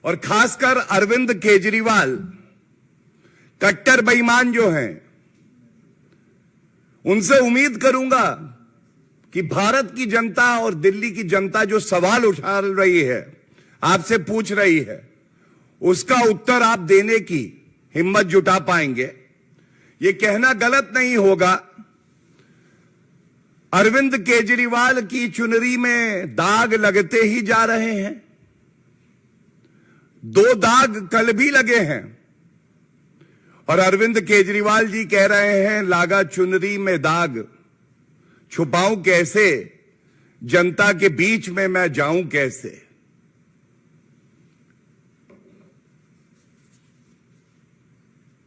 और खासकर अरविंद केजरीवाल कट्टर बेईमान जो हैं, उनसे उम्मीद करूंगा कि भारत की जनता और दिल्ली की जनता जो सवाल उछाल रही है, आपसे पूछ रही है, उसका उत्तर आप देने की हिम्मत जुटा पाएंगे। ये कहना गलत नहीं होगा, अरविंद केजरीवाल की चुनरी में दाग लगते ही जा रहे हैं। 2 दाग कल भी लगे हैं और अरविंद केजरीवाल जी कह रहे हैं लागा चुनरी में दाग, छुपाऊं कैसे, जनता के बीच में मैं जाऊं कैसे।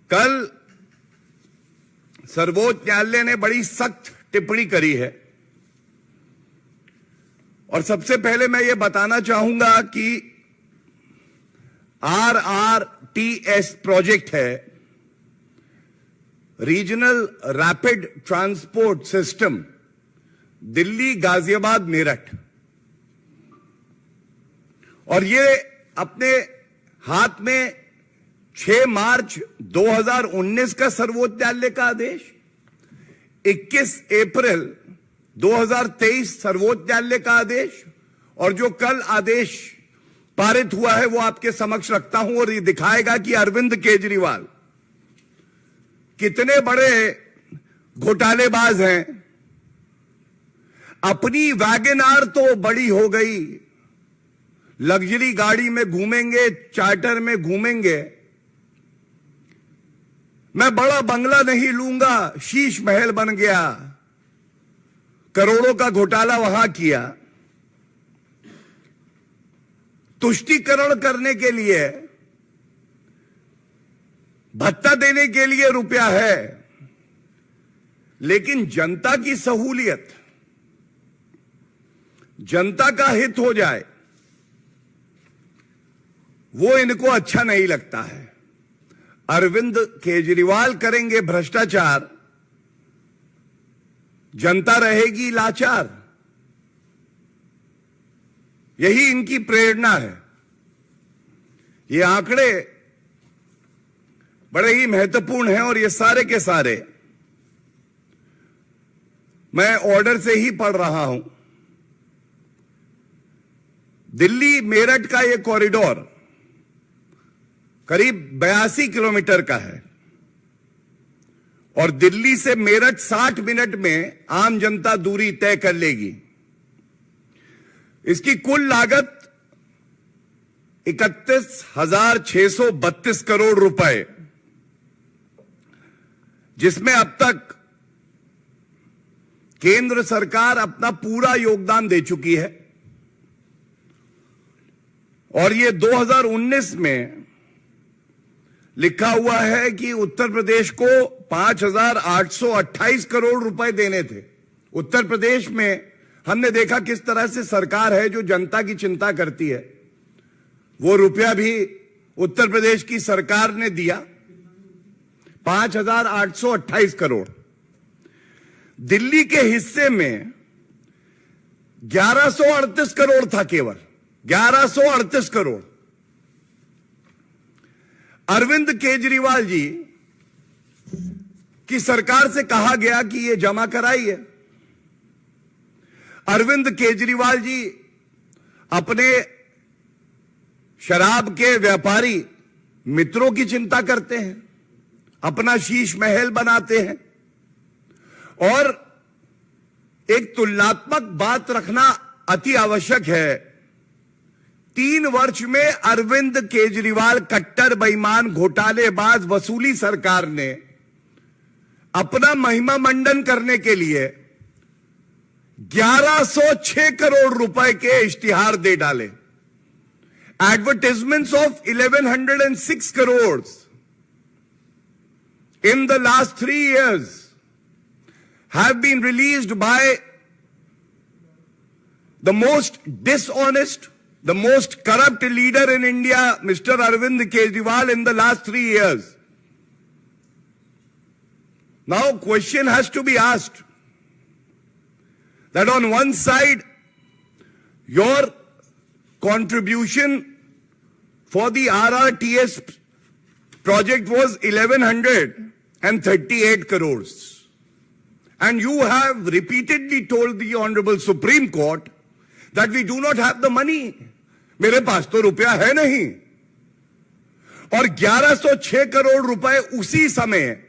कल सर्वोच्च न्यायालय ने बड़ी सख्त टिप्पणी करी है और सबसे पहले मैं ये बताना चाहूंगा कि RRTS प्रोजेक्ट है, regional rapid transport system, Delhi, Ghaziabad, Meerut, और ये अपने हाथ में 6 मार्च 2019 का सर्वोच्च न्यायालय का आदेश, 21 अप्रैल 2023 सर्वोच्च न्यायालय का आदेश, और जो कल आदेश पारित हुआ है वो आपके समक्ष रखता हूं और ये दिखाएगा कि अरविंद केजरीवाल कितने बड़े घोटालेबाज हैं। अपनी वैगन आर तो बड़ी हो गई, लग्जरी गाड़ी में घूमेंगे, चार्टर में घूमेंगे, मैं बड़ा बंगला नहीं लूंगा, शीश महल बन गया, करोड़ों का घोटाला वहां किया। तुष्टीकरण करने के लिए, भत्ता देने के लिए रुपया है, लेकिन जनता की सहूलियत, जनता का हित हो जाए, वो इनको अच्छा नहीं लगता है। अरविंद केजरीवाल करेंगे भ्रष्टाचार, जनता रहेगी लाचार, यही इनकी प्रेरणा है। ये आंकड़े बड़े ही महत्वपूर्ण हैं और ये सारे के सारे मैं ऑर्डर से ही पढ़ रहा हूं। दिल्ली मेरठ का ये कॉरिडोर करीब 82 किलोमीटर का है और दिल्ली से मेरठ 60 मिनट में आम जनता दूरी तय कर लेगी। इसकी कुल लागत 31,632 करोड़ रुपए, जिसमें अब तक केंद्र सरकार अपना पूरा योगदान दे चुकी है और ये 2019 में लिखा हुआ है कि उत्तर प्रदेश को 5,828 करोड़ रुपए देने थे। उत्तर प्रदेश में हमने देखा किस तरह से सरकार है जो जनता की चिंता करती है, वो रुपया भी उत्तर प्रदेश की सरकार ने दिया, 5,828 करोड़। दिल्ली के हिस्से में 1138 करोड़ था, केवल 1138 करोड़। अरविंद केजरीवाल जी की सरकार से कहा गया कि ये जमा कराइए। अरविंद केजरीवाल जी अपने शराब के व्यापारी मित्रों की चिंता करते हैं, अपना शीश महल बनाते हैं और एक तुलनात्मक बात रखना अति आवश्यक है। 3 वर्ष में अरविंद केजरीवाल कट्टर बेईमान घोटालेबाज वसूली सरकार ने अपना महिमा मंडन करने के लिए 1106 करोड़ रुपए के इश्तिहार दे डाले। Advertisements of 1,106 crores in the last 3 years have been released by the most dishonest, the most corrupt leader in India, Mr. Arvind Kejriwal, in the last 3 years. Now, question has to be asked that on one side, your contribution for the RRTS project was 1138 crores. And you have repeatedly told the Honorable Supreme Court that we do not have the money. मेरे पास तो रुपया है नहीं. और 1106 करोड़ रुपए उसी समय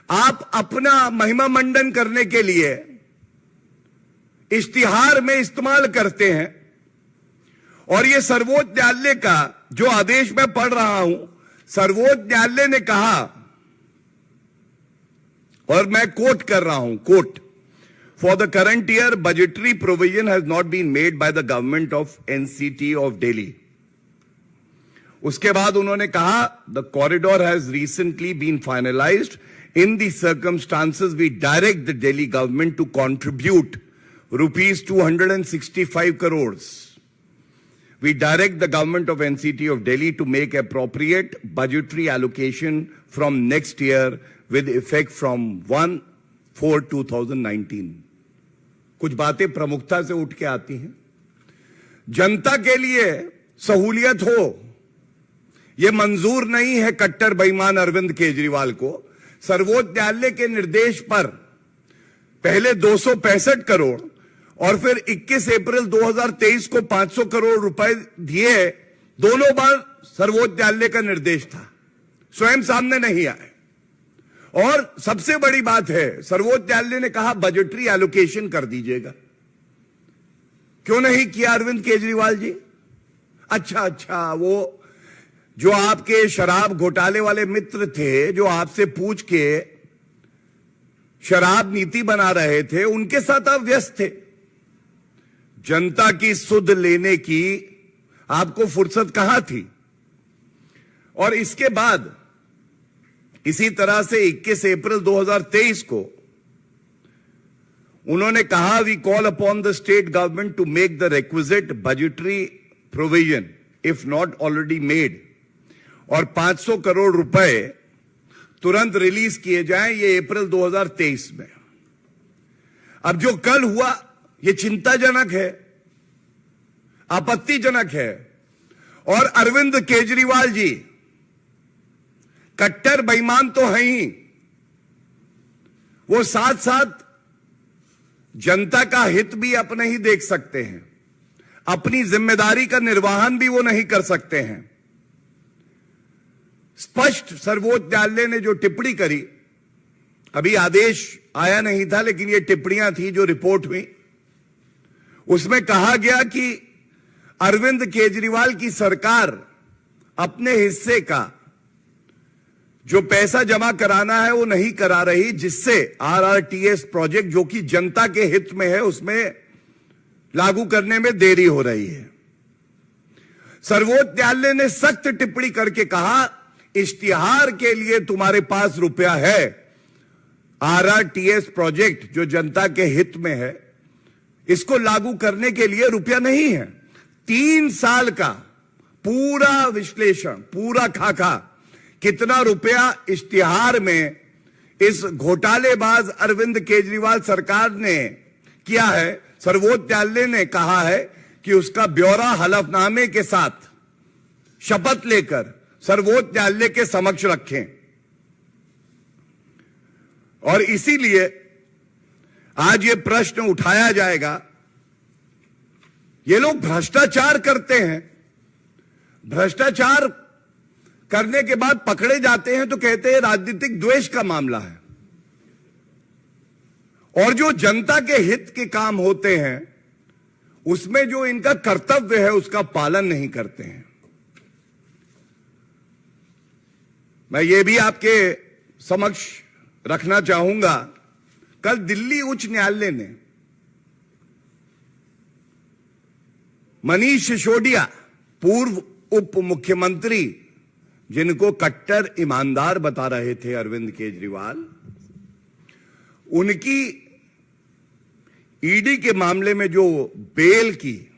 आप अपना महिमा मंडन करने के लिए इश्तिहार में इस्तेमाल करते हैं. और ये सर्वोच्च न्यायालय का जो आदेश मैं पढ़ रहा हूं, सर्वोच्च न्यायालय ने कहा, और मैं कोट कर रहा हूं, quote, for the current year budgetary provision has not been made by the government of NCT of Delhi. उसके बाद उन्होंने कहा, the corridor has recently been finalised. In the circumstances we direct the Delhi government to contribute rupees 265 crores. We direct the government of NCT of Delhi to make appropriate budgetary allocation from next year with effect from 1/4/2019. कुछ बातें प्रमुखता से उठ के आती हैं. जनता के लिए सहूलियत हो, यह मंजूर नहीं है कट्टर बेईमान अरविंद केजरीवाल को. सर्वोच्च न्यायालय के निर्देश पर पहले 265 करोड़ और फिर 21 अप्रैल 2023 को 500 करोड़ रुपए दिए. दोनों बार सर्वोच्च न्यायालय का निर्देश था, स्वयं सामने नहीं आए. और सबसे बड़ी बात है, सर्वोच्च न्यायालय ने कहा बजटरी एलोकेशन कर दीजिएगा. क्यों नहीं किया अरविंद केजरीवाल जी? अच्छा, वो जो आपके शराब घोटाले वाले मित्र थे, जो आपसे पूछ के शराब नीति बना रहे थे, उनके साथ आप व्यस्त थे. जनता की सुध लेने की आपको फुर्सत कहां थी? और इसके बाद इसी तरह से 21 अप्रैल 2023 को उन्होंने कहा, we call upon the state government to make the requisite budgetary provision if not already made, और 500 करोड़ रुपए तुरंत रिलीज किए जाएं. ये अप्रैल 2023 में. अब जो कल हुआ, ये चिंताजनक है, आपत्तिजनक है. और अरविंद केजरीवाल जी कट्टर बेईमान तो हैं ही, वो साथ साथ जनता का हित भी अपने ही देख सकते हैं, अपनी जिम्मेदारी का निर्वहन भी वो नहीं कर सकते हैं. स्पष्ट सर्वोच्च न्यायालय ने जो टिप्पणी करी, अभी आदेश आया नहीं था, लेकिन ये टिप्पणियां थी जो रिपोर्ट हुई, उसमें कहा गया कि अरविंद केजरीवाल की सरकार अपने हिस्से का जो पैसा जमा कराना है वो नहीं करा रही, जिससे आरआरटीएस प्रोजेक्ट जो कि जनता के हित में है, उसमें लागू करने में देरी हो रही है. सर्वोच्च न्यायालय ने सख्त टिप्पणी करके कहा, इश्तिहार के लिए तुम्हारे पास रुपया है, आरआरटीएस प्रोजेक्ट जो जनता के हित में है, इसको लागू करने के लिए रुपया नहीं है. 3 साल का पूरा विश्लेषण, पूरा खाका, कितना रुपया इश्तिहार में इस घोटालेबाज अरविंद केजरीवाल सरकार ने किया है, सर्वोच्च न्यायालय ने कहा है कि उसका ब्यौरा हलफनामे के साथ शपथ लेकर सर्वोच्च न्यायालय के समक्ष रखें. और इसीलिए आज ये प्रश्न उठाया जाएगा. ये लोग भ्रष्टाचार करते हैं, भ्रष्टाचार करने के बाद पकड़े जाते हैं तो कहते हैं राजनीतिक द्वेष का मामला है, और जो जनता के हित के काम होते हैं उसमें जो इनका कर्तव्य है उसका पालन नहीं करते हैं. मैं ये भी आपके समक्ष रखना चाहूंगा, कल दिल्ली उच्च न्यायालय ने मनीष सिसोदिया, पूर्व उप मुख्यमंत्री, जिनको कट्टर ईमानदार बता रहे थे अरविंद केजरीवाल, उनकी ईडी के मामले में जो बेल की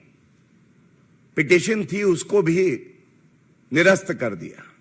पिटीशन थी उसको भी निरस्त कर दिया.